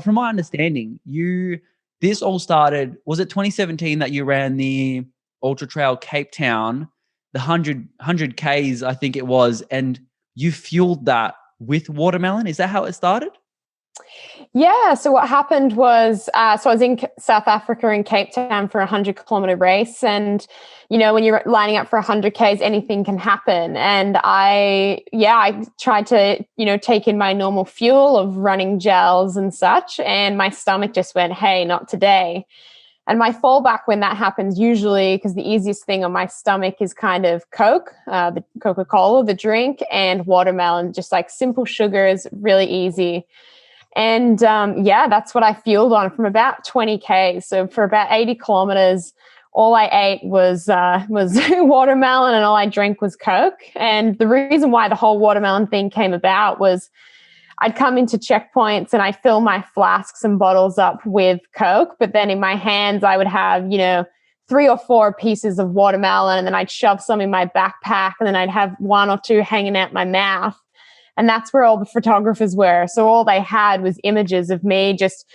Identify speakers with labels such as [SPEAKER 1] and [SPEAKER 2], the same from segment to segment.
[SPEAKER 1] From my understanding, this all started, was it 2017 that you ran the Ultra Trail Cape Town, the 100 Ks, I think it was, and you fueled that with watermelon? Is that how it started?
[SPEAKER 2] Yeah. So what happened was, so I was in South Africa in Cape Town for a 100-kilometer race. And, when you're lining up for 100 Ks, anything can happen. And I tried to, take in my normal fuel of running gels and such. And my stomach just went, hey, not today. And my fallback when that happens, usually, because the easiest thing on my stomach is kind of Coke, the Coca-Cola, the drink, and watermelon, just like simple sugars, really easy. And that's what I fueled on from about 20 Ks. So for about 80 kilometers, all I ate was watermelon, and all I drank was Coke. And the reason why the whole watermelon thing came about was I'd come into checkpoints and I fill my flasks and bottles up with Coke, but then in my hands I would have, 3 or 4 pieces of watermelon, and then I'd shove some in my backpack, and then I'd have 1 or 2 hanging out my mouth. And that's where all the photographers were. So all they had was images of me just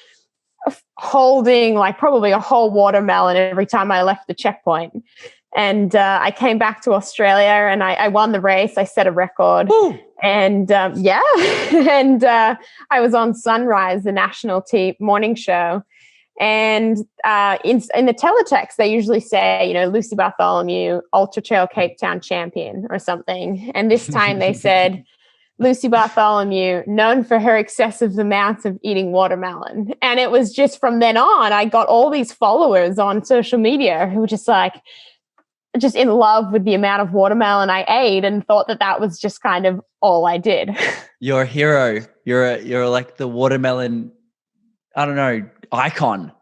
[SPEAKER 2] holding like probably a whole watermelon every time I left the checkpoint. And I came back to Australia and I won the race. I set a record. Woo! And and I was on Sunrise, the national morning show. And in the teletext, they usually say, Lucy Bartholomew, Ultra Trail Cape Town champion or something. And this time they said, Lucy Bartholomew, known for her excessive amounts of eating watermelon. And it was just from then on, I got all these followers on social media who were just in love with the amount of watermelon I ate and thought that was just kind of all I did.
[SPEAKER 1] You're a hero. You're like the watermelon, I don't know, icon.